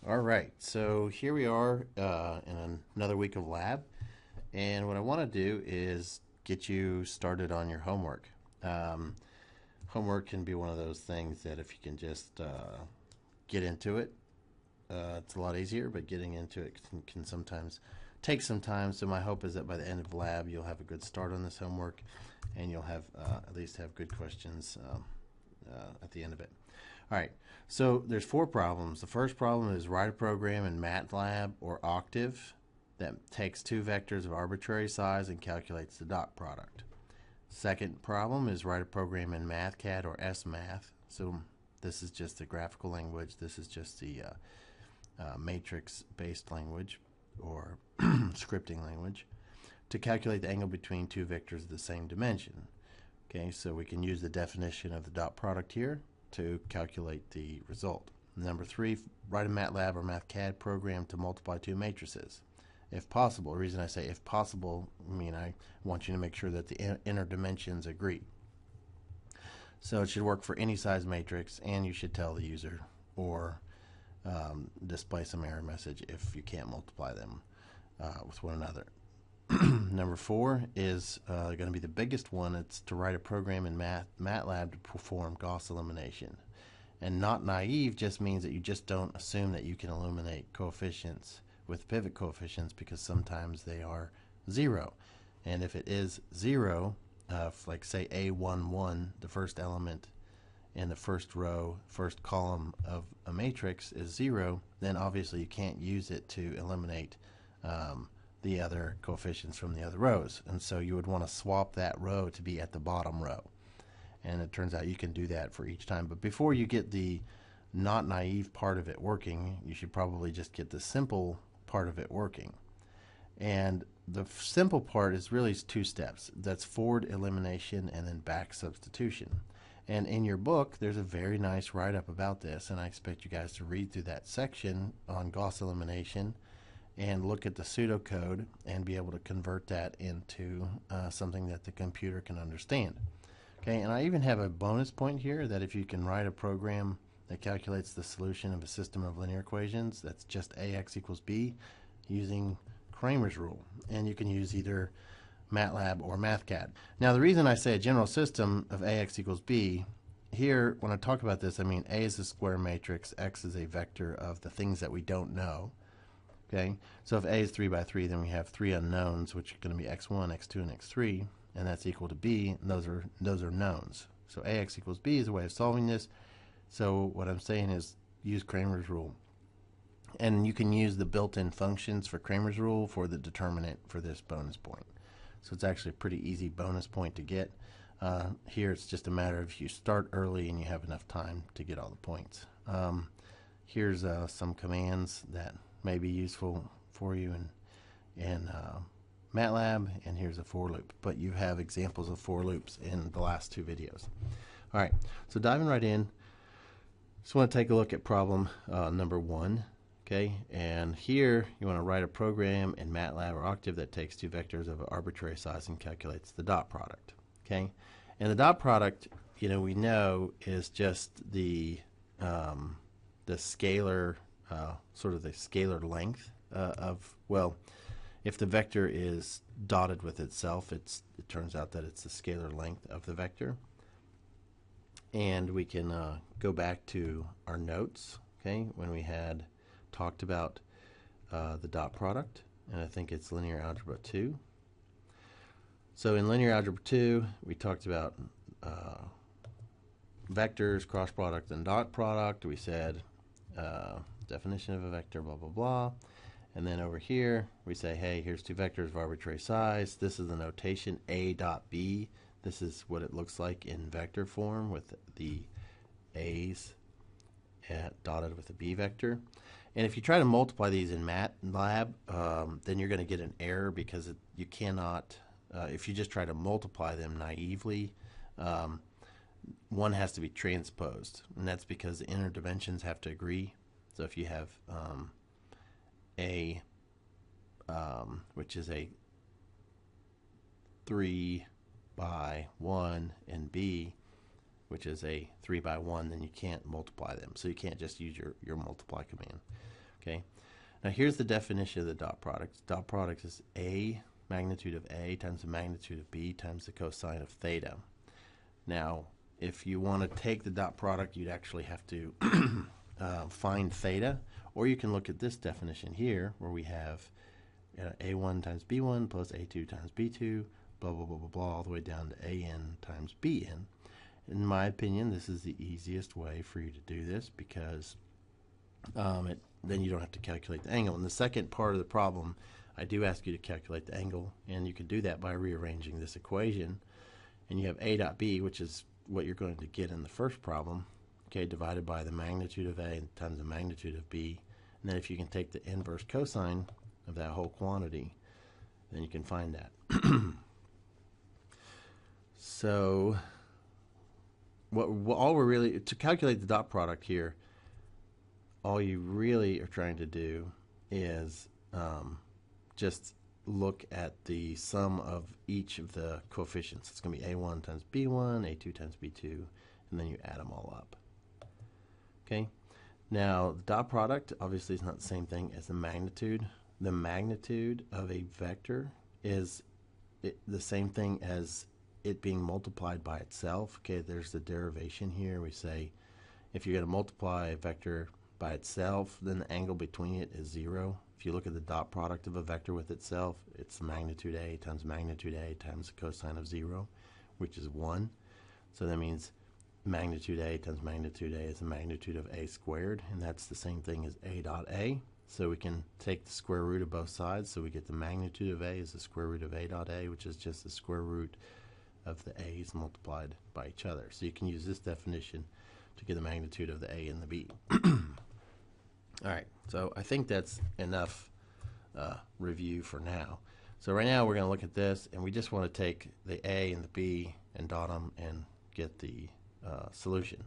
All right, so here we are in another week of lab, and what I want to do is get you started on your homework. Um, Homework can be one of those things that if you can just get into it, it's a lot easier, but getting into it can sometimes take some time. So my hope is that by the end of lab, you'll have a good start on this homework, and you'll have at least have good questions at the end of it. All right, so there's four problems. The first problem is write a program in MATLAB or Octave that takes two vectors of arbitrary size and calculates the dot product. Second problem is write a program in MathCAD or SMath. So this is just the graphical language. This is just the matrix-based language or scripting language to calculate the angle between two vectors of the same dimension. Okay, so we can use the definition of the dot product here to calculate the result. Number three, write a MATLAB or MathCAD program to multiply two matrices. If possible, the reason I say if possible, I want you to make sure that the inner dimensions agree. So it should work for any size matrix, and you should tell the user or display some error message if you can't multiply them with one another. Number four is going to be the biggest one. It's to write a program in MATLAB to perform Gauss elimination. And not naive just means that you just don't assume that you can eliminate coefficients with pivot coefficients because sometimes they are zero. And if it is zero, like say A11, the first element in the first row, first column of a matrix is zero, then obviously you can't use it to eliminate the other coefficients from the other rows. And so you would want to swap that row to be at the bottom row. And it turns out you can do that for each time. But before you get the not naive part of it working, you should probably just get the simple part of it working. And the simple part is really two steps. That's forward elimination and then back substitution. And in your book, there's a very nice write-up about this, and I expect you guys to read through that section on Gauss elimination and look at the pseudocode and be able to convert that into something that the computer can understand. Okay, and I even have a bonus point here that if you can write a program that calculates the solution of a system of linear equations, that's just ax equals b using Cramer's rule. And you can use either MATLAB or MathCAD. Now the reason I say a general system of ax equals b, here when I talk about this, I mean A is a square matrix, x is a vector of the things that we don't know. Okay, so if A is 3 by 3, then we have three unknowns, which are going to be x1, x2, and x3, and that's equal to b, and those are knowns. So ax equals b is a way of solving this. So what I'm saying is use Cramer's rule. And you can use the built-in functions for Cramer's rule for the determinant for this bonus point. So it's actually a pretty easy bonus point to get. Here it's just a matter of you start early and you have enough time to get all the points. Here's some commands that may be useful for you in MATLAB, and here's a for loop. But you have examples of for loops in the last two videos. All right, so diving right in, just want to take a look at problem number one. Okay, and here you want to write a program in MATLAB or Octave that takes two vectors of arbitrary size and calculates the dot product. Okay, and the dot product, we know is just the scalar, sort of the scalar length of, well, if the vector is dotted with itself, it turns out that it's the scalar length of the vector. And we can go back to our notes, okay, when we had talked about the dot product, and I think it's linear algebra 2. So in linear algebra 2, we talked about vectors, cross product, and dot product. We said definition of a vector, blah, blah, blah. And then over here, we say, hey, here's two vectors of arbitrary size. This is the notation A dot B. This is what it looks like in vector form with the A's dotted with a B vector. And if you try to multiply these in MATLAB, then you're going to get an error because you cannot, if you just try to multiply them naively, one has to be transposed. And that's because the inner dimensions have to agree. So if you have A, which is a 3 by 1, and B, which is a 3 by 1, then you can't multiply them. So you can't just use your multiply command. Okay. Now here's the definition of the dot product. Dot product is A magnitude of A times the magnitude of B times the cosine of theta. Now, if you want to take the dot product, you'd actually have to find theta, or you can look at this definition here, where we have A1 times B1 plus A2 times B2, blah, blah, blah, blah, blah, all the way down to AN times BN. In my opinion, this is the easiest way for you to do this, because then you don't have to calculate the angle. In the second part of the problem, I do ask you to calculate the angle, and you can do that by rearranging this equation. And you have A dot B, which is what you're going to get in the first problem, okay, divided by the magnitude of A times the magnitude of B. And then if you can take the inverse cosine of that whole quantity, then you can find that. So all we're really, to calculate the dot product here, all you really are trying to do is just look at the sum of each of the coefficients. It's going to be A1 times B1, A2 times B2, and then you add them all up. Okay. Now, the dot product obviously is not the same thing as the magnitude. The magnitude of a vector is the same thing as it being multiplied by itself. Okay, there's the derivation here. We say if you're going to multiply a vector by itself, then the angle between it is 0. If you look at the dot product of a vector with itself, it's magnitude A times the cosine of 0, which is 1. So that means magnitude A times magnitude A is the magnitude of A squared, and that's the same thing as A dot A. So we can take the square root of both sides, so we get the magnitude of A is the square root of A dot A, which is just the square root of the A's multiplied by each other. So you can use this definition to get the magnitude of the A and the B. All right, so I think that's enough review for now. So right now we're going to look at this, and we just want to take the A and the B and dot them and get the solution.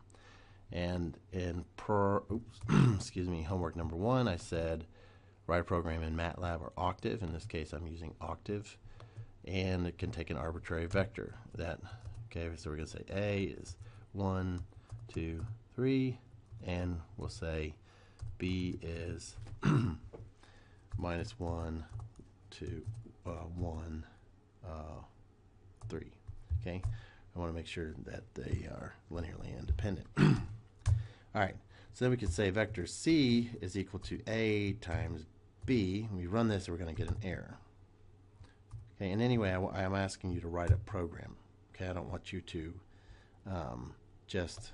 And in excuse me, homework number 1, I said write a program in MATLAB or Octave. In this case, I'm using Octave, and it can take an arbitrary vector. Okay, so we're going to say A is 1, 2, 3, and we'll say B is minus 1, 2, 1, 3. Okay, I want to make sure that they are linearly independent. All right, so then we could say vector C is equal to A times B. When we run this, we're going to get an error. Okay, and anyway, I'm asking you to write a program. Okay, I don't want you to just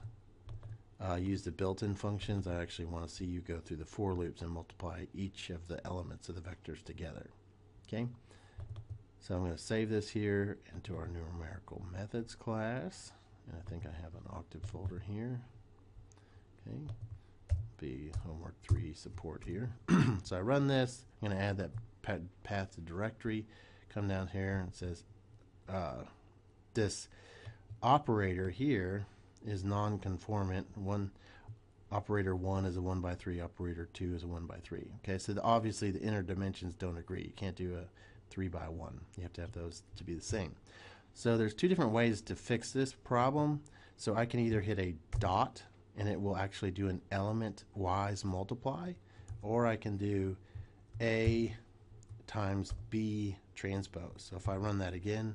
use the built-in functions. I actually want to see you go through the for loops and multiply each of the elements of the vectors together. Okay, so I'm going to save this here into our numerical methods class, and I think I have an Octave folder here. Okay, be homework 3 support here. So I run this. I'm going to add that path to directory. Come down here, and it says this operator here is non-conformant. Operator 1 is a 1 by 3. Operator 2 is a 1 by 3. Okay, so obviously the inner dimensions don't agree. You can't do a 3 by 1. You have to have those to be the same. So there's 2 different ways to fix this problem. So I can either hit a dot, and it will actually do an element-wise multiply, or I can do A times B transpose. So if I run that again,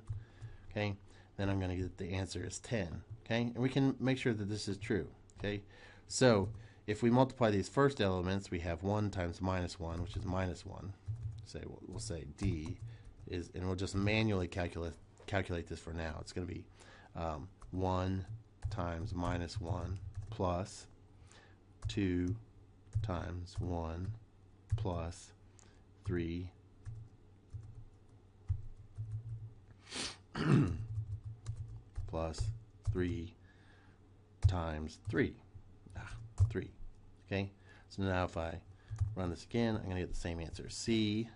okay, then I'm going to get the answer is 10. Okay, and we can make sure that this is true. Okay, so if we multiply these first elements, we have 1 times minus 1, which is minus 1. Say we'll say D is, and we'll just manually calculate this for now. It's going to be 1 times minus 1 plus 2 times 1 plus 3 plus 3 times 3. 3. Okay, so now if I run this again, I'm going to get the same answer. C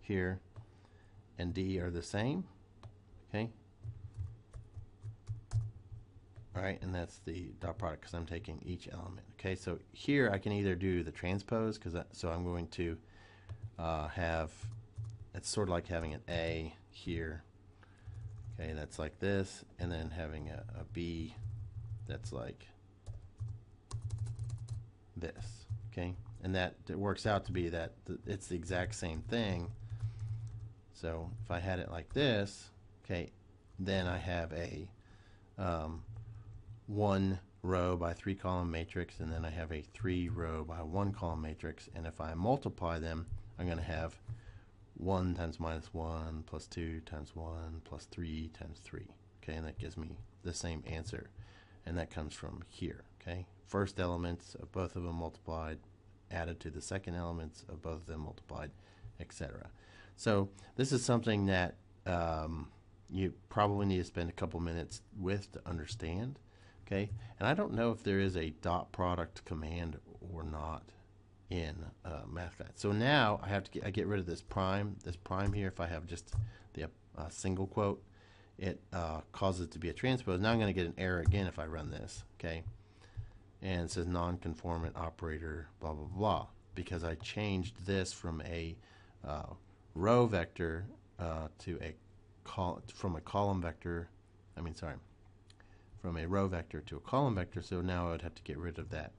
here and D are the same. Okay. All right, and that's the dot product because I'm taking each element. Okay, so here I can either do the transpose, so I'm going to have, it's sort of like having an A here. Okay, that's like this, and then having a B that's like this. Okay, and that it works out to be that it's the exact same thing. So if I had it like this, okay, then I have a 1 row by 3 column matrix, and then I have a 3 row by 1 column matrix, and if I multiply them, I'm going to have 1 times minus 1 plus 2 times 1 plus 3 times 3. Okay, and that gives me the same answer, and that comes from here. Okay, first elements of both of them multiplied, added to the second elements of both of them multiplied, etc. So this is something that you probably need to spend a couple minutes with to understand. Okay, and I don't know if there is a dot product command or not in MathClass. So now I get rid of this prime here. If I have just the single quote, it causes it to be a transpose. Now I'm going to get an error again if I run this. Okay, and it says non-conformant operator blah blah blah, because I changed this from a row vector to a from a column vector. From a row vector to a column vector. So now I would have to get rid of that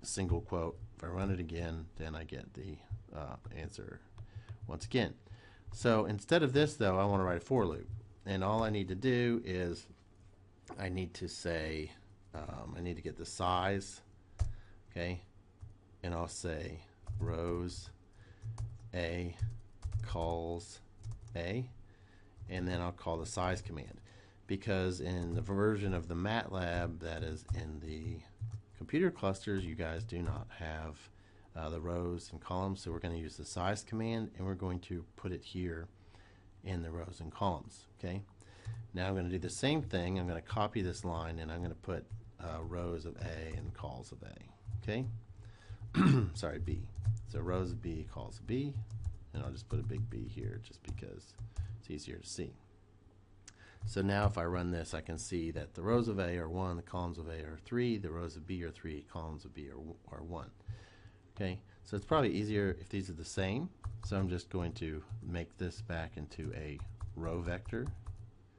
single quote. If I run it again, then I get the answer once again. So instead of this, though, I want to write a for loop, and all I need to do is I need to say I need to get the size, okay, and I'll say rows A calls A, and then I'll call the size command, because in the version of the MATLAB that is in the computer clusters, you guys do not have the rows and columns, so we're going to use the size command, and we're going to put it here in the rows and columns. Okay, now I'm going to do the same thing. I'm going to copy this line, and I'm going to put rows of A and calls of A. Okay, sorry, B. So rows of B, calls of B, and I'll just put a big B here just because it's easier to see. So now if I run this, I can see that the rows of A are 1, the columns of A are 3, the rows of B are 3, columns of B are 1. Okay, so it's probably easier if these are the same. So I'm just going to make this back into a row vector.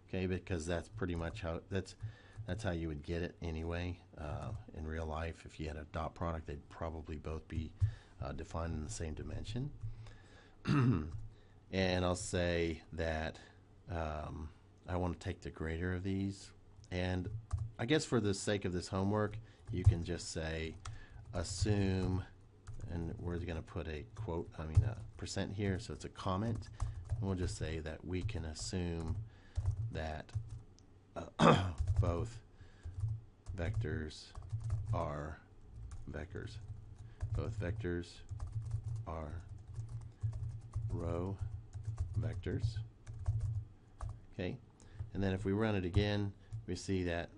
Okay, because that's pretty much how that's how you would get it anyway. In real life, if you had a dot product, they'd probably both be defined in the same dimension. And I'll say that I want to take the greater of these, and I guess for the sake of this homework, you can just say assume, and we're going to put a quote, a percent here, so it's a comment, and we'll just say that we can assume that both vectors are vectors. Both vectors are row vectors. Okay, and then if we run it again, we see that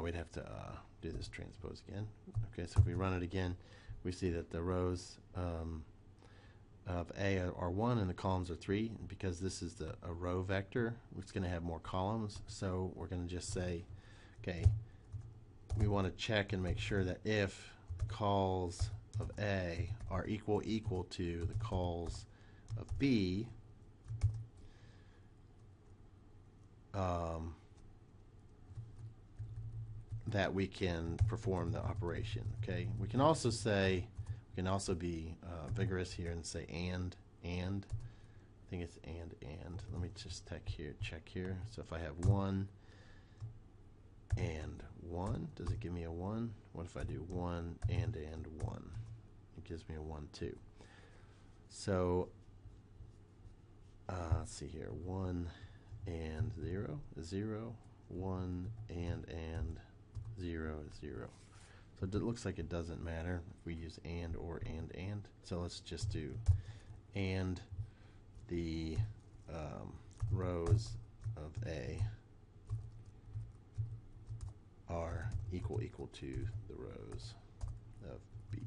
we'd have to do this transpose again. Okay, so if we run it again, we see that the rows of A are 1 and the columns are 3. And because this is a row vector, it's going to have more columns, so we're going to just say, okay, we want to check and make sure that if calls of A are equal to the calls of B, that we can perform the operation. Okay, we can also say, we can also be vigorous here and say and. I think it's and. Let me just check here. So if I have 1 and 1, does it give me a 1? What if I do 1 and 1? It gives me a 1 too. So let's see here, 1 and 0 is 0, 1 and 0 is 0. So it looks like it doesn't matter if we use and or and. So let's just do and the rows of A are equal to the rows of B.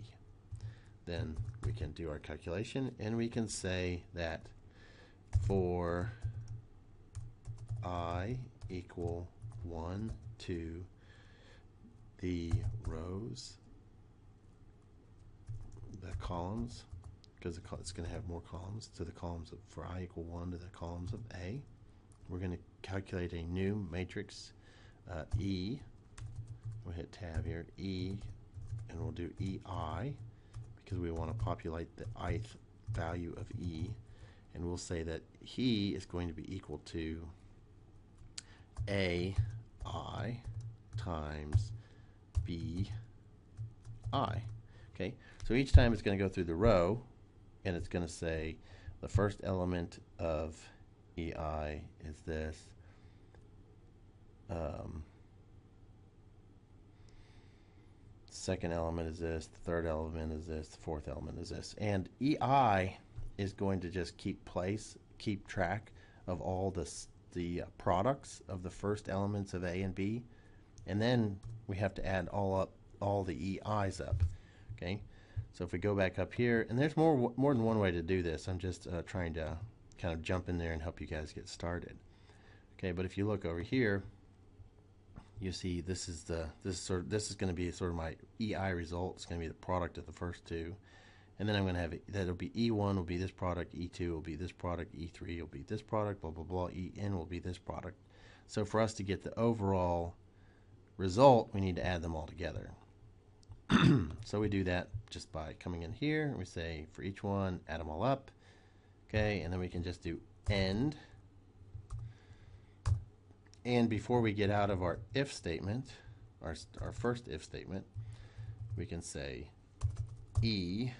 Then we can do our calculation, and we can say that for I equal 1 to the rows, the columns, because it's going to have more columns, to the columns of, for I equal 1 to the columns of A, we're going to calculate a new matrix E. We'll hit tab here, E, and we'll do EI because we want to populate the ith value of E, and we'll say that he is going to be equal to AI times BI. Okay, so each time it's going to go through the row, and it's going to say the first element of EI is this. Second element is this, the third element is this, the fourth element is this. And EI is going to just keep track of all the products of the first elements of A and B, and then we have to add all the EIs up. Okay, so if we go back up here, and there's more than one way to do this. I'm just trying to kind of jump in there and help you guys get started. Okay, but if you look over here, you see this is going to be sort of my EI result. It's going to be the product of the first two, and then I'm going to have that'll be E1 will be this product, E2 will be this product, E3 will be this product, blah blah blah, En will be this product. So for us to get the overall result, we need to add them all together. So we do that just by coming in here, and we say for each one, add them all up. Okay, and then we can just do end. And before we get out of our if statement, our first if statement, we can say E,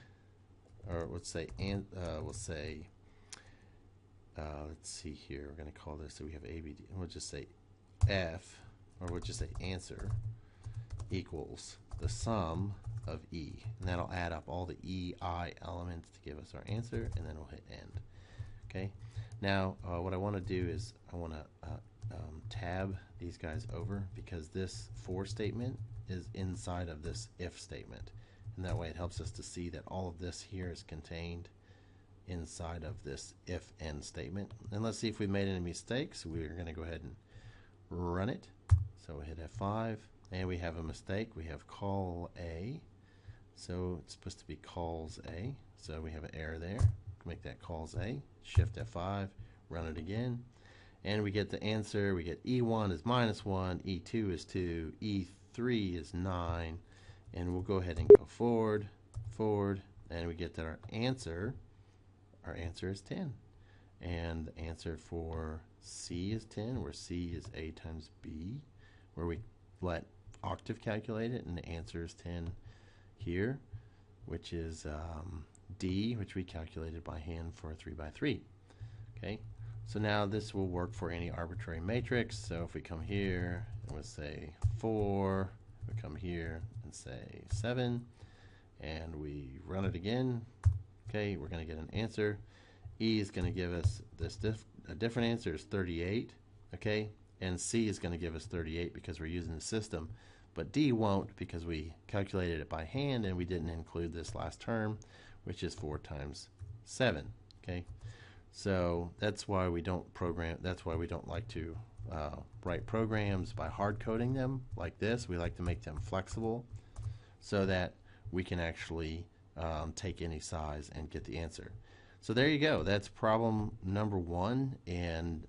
or let's say let's see here. We're going to call this, so we have ABD, and we'll just say F, or we'll just say answer equals the sum of E, and that'll add up all the EI elements to give us our answer, and then we'll hit end. Okay. Now what I want to do is I want to tab these guys over, because this for statement is inside of this if statement, and that way it helps us to see that all of this here is contained inside of this if end statement. And let's see if we made any mistakes. We're going to go ahead and run it. So we hit F5, and we have a mistake. We have call A, so it's supposed to be calls A, so we have an error there. Make that calls A. Shift F5, run it again, and we get the answer. We get E1 is -1, E2 is 2, E3 is 9, and we'll go ahead and go forward, and we get that our answer is 10. And the answer for C is 10, where C is A times B, where we let octave calculate it, and the answer is 10 here, which is D, which we calculated by hand for a 3x3. Okay, so now this will work for any arbitrary matrix. So if we come here and we'll say 4, we come here and say 7, and we run it again. Okay, we're going to get an answer. E is going to give us this a different answer, is 38. Okay, and C is going to give us 38 because we're using the system, but D won't because we calculated it by hand and we didn't include this last term, which is 4 times 7. Okay, so that's why we don't program. That's why we don't like to write programs by hard coding them like this. We like to make them flexible so that we can actually take any size and get the answer. So there you go. That's problem number 1, and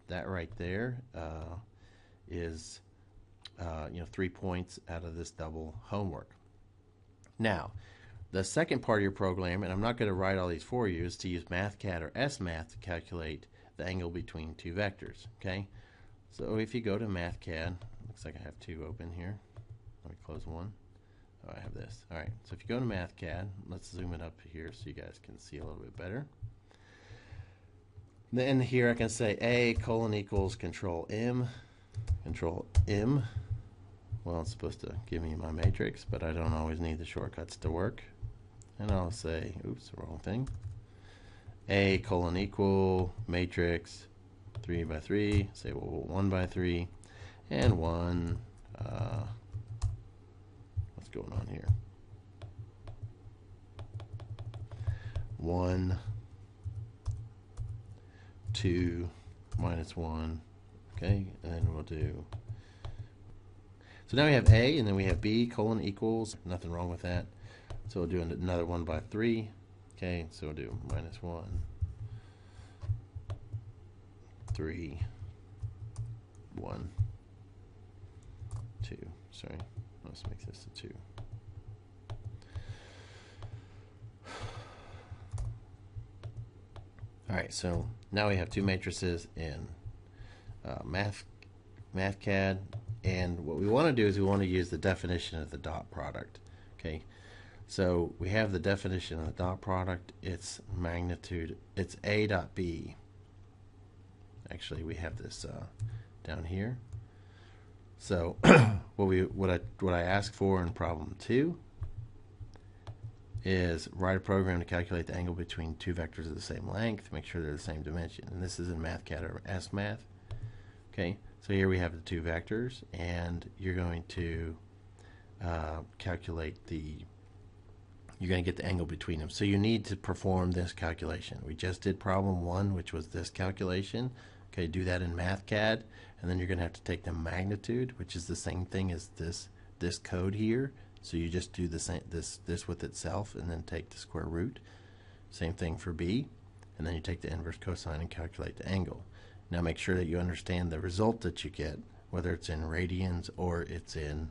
that right there is 3 points out of this double homework. Now, the second part of your program, and I'm not going to write all these for you, is to use MathCAD or SMath to calculate the angle between two vectors. Okay, so if you go to MathCAD, looks like I have 2 open here. Let me close one. Oh, I have this. All right, so if you go to MathCAD, let's zoom it up here so you guys can see a little bit better. Then here I can say A : equals Control M. Well, it's supposed to give me my matrix, but I don't always need the shortcuts to work. And I'll say, oops, wrong thing. A : equal matrix 3x3. Say, well, 1x3 and 1. What's going on here? 1, 2, -1. Okay, and then we'll do. So now we have A, and then we have B : equals. Nothing wrong with that. So we'll do another 1x3. Okay, so we'll do -1, 3, 1, 2. sorry, let's make this a 2. All right, so now we have two matrices in MathCAD, and what we want to do is we want to use the definition of the dot product. Okay, so we have the definition of the dot product. Its magnitude, it's A dot B. Actually, we have this down here. So what I asked for in problem 2 is write a program to calculate the angle between two vectors of the same length, make sure they're the same dimension. And this is in MathCAD or SMath. Okay, so here we have the two vectors, and you're going to calculate you're going to get the angle between them. So you need to perform this calculation. We just did problem 1, which was this calculation. Okay, do that in MathCAD, and then you're going to have to take the magnitude, which is the same thing as this code here. So you just do the same, this with itself, and then take the square root. Same thing for B, and then you take the inverse cosine and calculate the angle. Now make sure that you understand the result that you get, whether it's in radians or it's in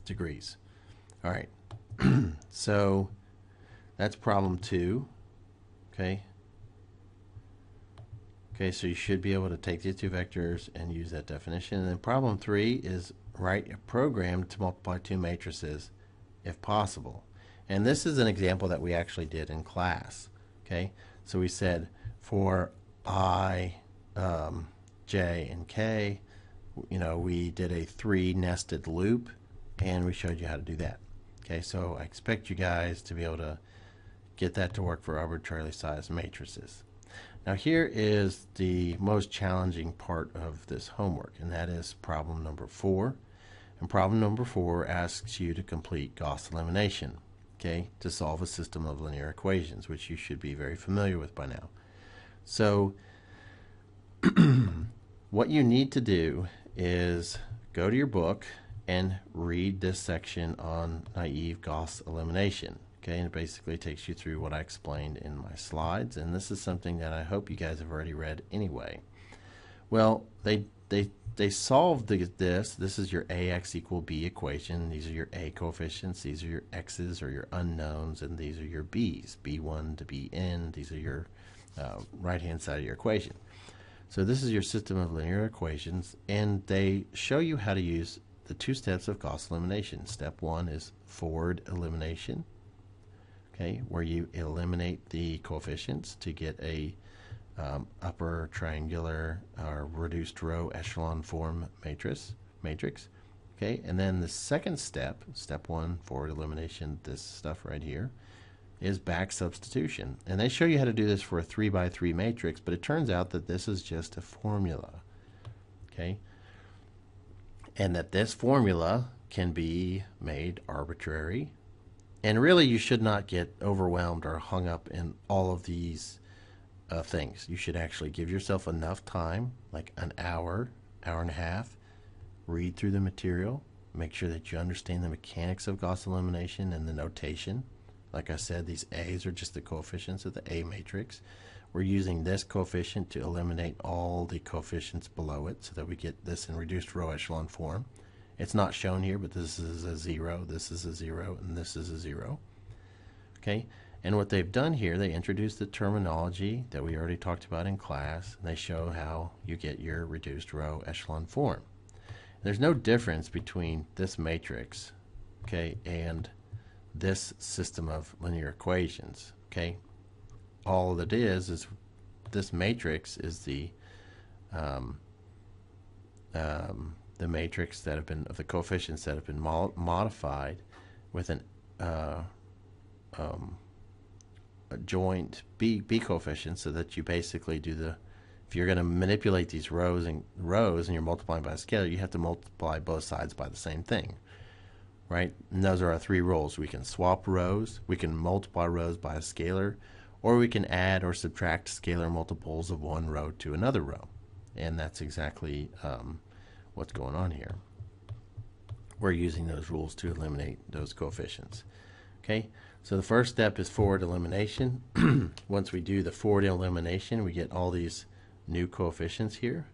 degrees. All right, so that's problem 2. Okay. Okay, so you should be able to take these two vectors and use that definition. And then problem 3 is write a program to multiply two matrices if possible. And this is an example that we actually did in class. Okay, so we said for I, J, and K, we did a 3 nested loop, and we showed you how to do that. Okay, so I expect you guys to be able to get that to work for arbitrarily sized matrices. Now here is the most challenging part of this homework, and that is problem number 4. And problem number 4 asks you to complete Gauss elimination, okay, to solve a system of linear equations, which you should be very familiar with by now. So what you need to do is go to your book and read this section on naive Gauss elimination. Okay, and it basically takes you through what I explained in my slides, and this is something that I hope you guys have already read anyway. Well, they solved this. This is your AX equal B equation. These are your A coefficients. These are your X's or your unknowns, and these are your B's, B1 to Bn. These are your right-hand side of your equation. So this is your system of linear equations, and they show you how to use the 2 steps of Gauss elimination. Step 1 is forward elimination. Okay, where you eliminate the coefficients to get a upper triangular or reduced row echelon form matrix. Okay, and then the second step, step 1, forward elimination, this stuff right here, is back substitution. And they show you how to do this for a 3 by 3 matrix, but it turns out that this is just a formula. Okay, and that this formula can be made arbitrary. And really, you should not get overwhelmed or hung up in all of these things. You should actually give yourself enough time, like an hour, hour and a half, read through the material, make sure that you understand the mechanics of Gauss elimination and the notation. Like I said, these A's are just the coefficients of the A matrix. We're using this coefficient to eliminate all the coefficients below it so that we get this in reduced row echelon form. It's not shown here, but this is a 0, this is a 0, and this is a 0. Okay, and what they've done here, they introduced the terminology that we already talked about in class, and they show how you get your reduced row echelon form. There's no difference between this matrix, okay, and this system of linear equations. Okay, all that is this matrix is the matrix that have been of the coefficients that have been modified with an a joint B coefficient, so that you basically do if you're going to manipulate these rows and you're multiplying by a scalar, you have to multiply both sides by the same thing, right? And those are our 3 rules. We can swap rows, we can multiply rows by a scalar, or we can add or subtract scalar multiples of one row to another row. And that's exactly what's going on here. We're using those rules to eliminate those coefficients. Okay, so the first step is forward elimination. Once we do the forward elimination, we get all these new coefficients here,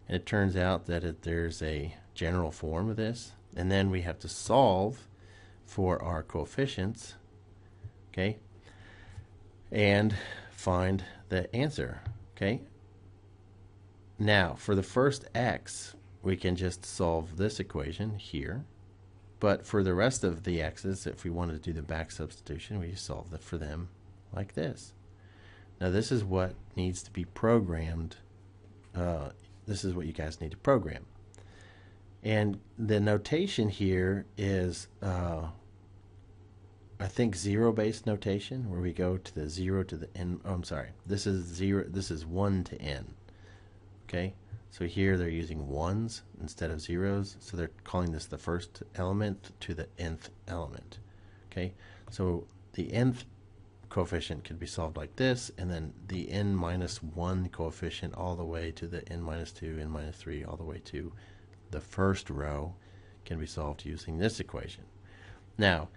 And it turns out that there's a general form of this, and then we have to solve for our coefficients, okay, and find the answer, okay. Now, for the first x, we can just solve this equation here, but for the rest of the x's, if we wanted to do the back substitution, we solve it for them like this. Now, this is what needs to be programmed. This is what you guys need to program. And the notation here is, I think, zero-based notation, where we go to the 0 to the n. Oh, I'm sorry. This is 0. This is 1 to n. Okay. So here they're using ones instead of zeros. So they're calling this the first element to the nth element. Okay. So the nth coefficient could be solved like this, and then the n minus 1 coefficient all the way to the n minus 2, n minus 3, all the way to the first row can be solved using this equation. Now,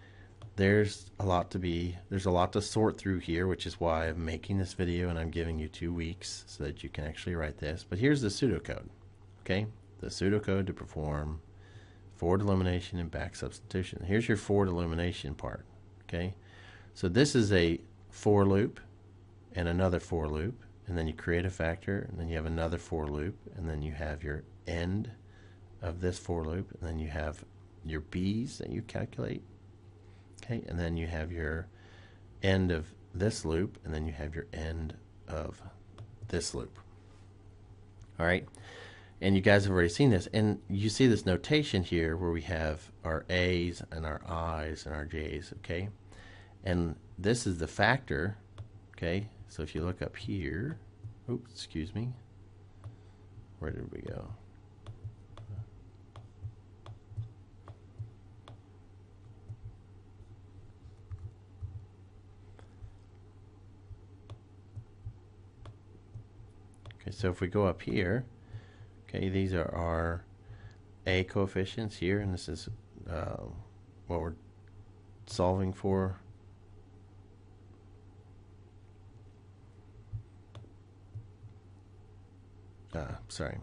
there's a lot to sort through here, which is why I'm making this video and I'm giving you 2 weeks so that you can actually write this. But here's the pseudocode, okay? The pseudocode to perform forward elimination and back substitution. Here's your forward elimination part, okay? So this is a for loop and another for loop, and then you create a factor, and then you have another for loop, and then you have your end of this for loop, and then you have your b's that you calculate, okay, and then you have your end of this loop, and then you have your end of this loop. All right, and you guys have already seen this, and you see this notation here where we have our a's and our i's and our j's, okay, and this is the factor, okay. So if you look up here, oops, excuse me, where did we go? Okay, so if we go up here, okay, these are our a coefficients here, and this is what we're solving for. Sorry.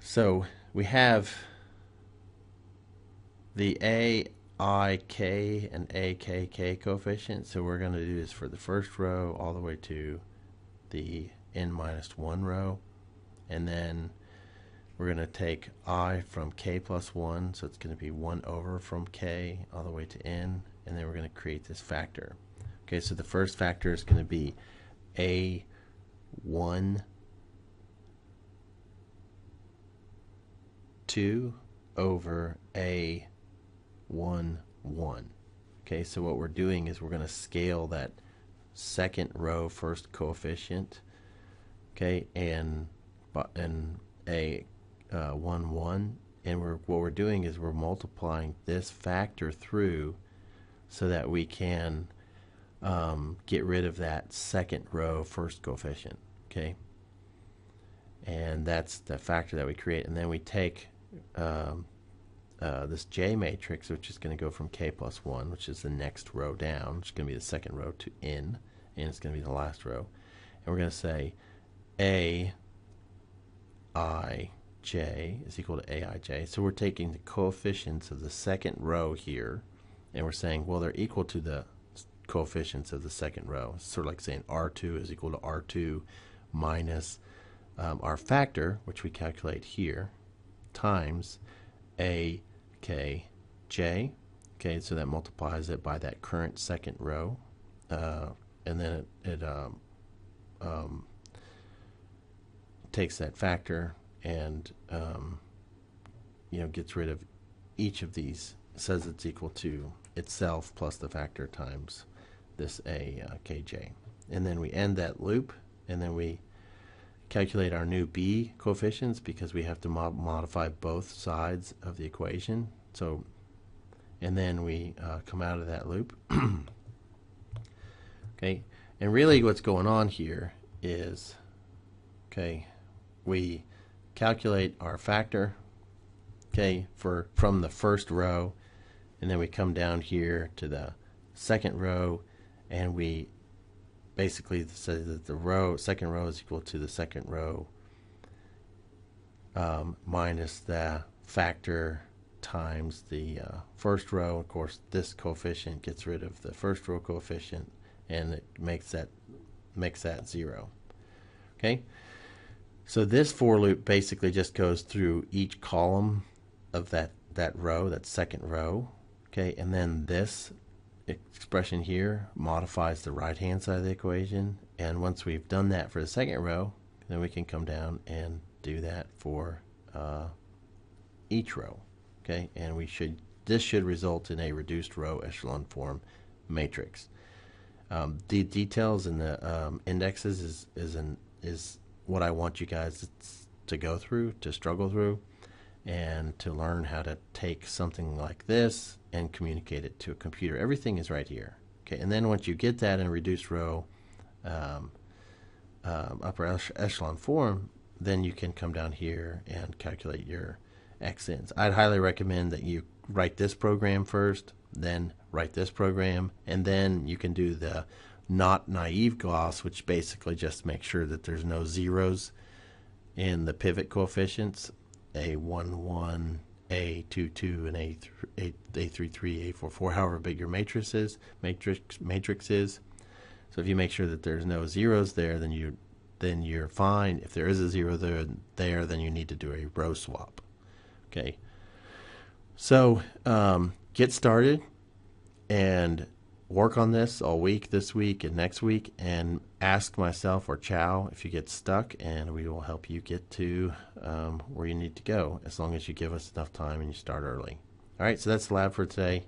So we have the a, I, k, and a, k, k coefficient. So we're going to do this for the first row all the way to the n minus 1 row, and then we're going to take I from k plus 1, so it's going to be 1 over from k all the way to n, and then we're going to create this factor. Okay, so the first factor is going to be a1 2 over a1 1. Okay, so what we're doing is we're going to scale that second row first coefficient, okay, and a 1 1, and what we're doing is we're multiplying this factor through so that we can get rid of that second row first coefficient, okay, and that's the factor that we create, and then we take this J matrix, which is going to go from k plus 1, which is the next row down, which is going to be the second row, to n, and it's going to be the last row. And we're going to say a I j is equal to aij. So we're taking the coefficients of the second row here, and we're saying, well, they're equal to the coefficients of the second row. It's sort of like saying R2 is equal to R2 minus our factor, which we calculate here, times a k j. Okay, so that multiplies it by that current second row, and then it takes that factor and gets rid of each of these, says it's equal to itself plus the factor times this a kj, and then we end that loop, and then we calculate our new b coefficients because we have to modify both sides of the equation. So, and then we come out of that loop. Okay, and really what's going on here is, okay, we calculate our factor, okay, from the first row, and then we come down here to the second row, and we basically say that the second row is equal to the second row minus the factor times the first row. Of course, this coefficient gets rid of the first row coefficient, and it makes that 0. Okay, so this for loop basically just goes through each column of that row, that second row. Okay, and then this expression here modifies the right hand side of the equation, and once we've done that for the second row, then we can come down and do that for each row. Okay, and this should result in a reduced row echelon form matrix. The details and the indexes is what I want you guys to go through, to struggle through, and to learn how to take something like this and communicate it to a computer. Everything is right here. Okay, and then once you get that in a reduced row upper echelon form, then you can come down here and calculate your xins. I'd highly recommend that you write this program first, then write this program, and then you can do the not naive gloss, which basically just makes sure that there's no zeros in the pivot coefficients, A11, A22, and A33, A44, however big your matrix is. So if you make sure that there's no zeros there, then you're fine. If there is a zero there, then you need to do a row swap. Okay. So get started and work on this all week, this week and next week, and ask myself or Chow if you get stuck, and we will help you get to where you need to go, as long as you give us enough time and you start early. All right, so that's the lab for today.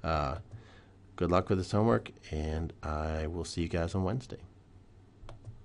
Good luck with this homework, and I will see you guys on Wednesday.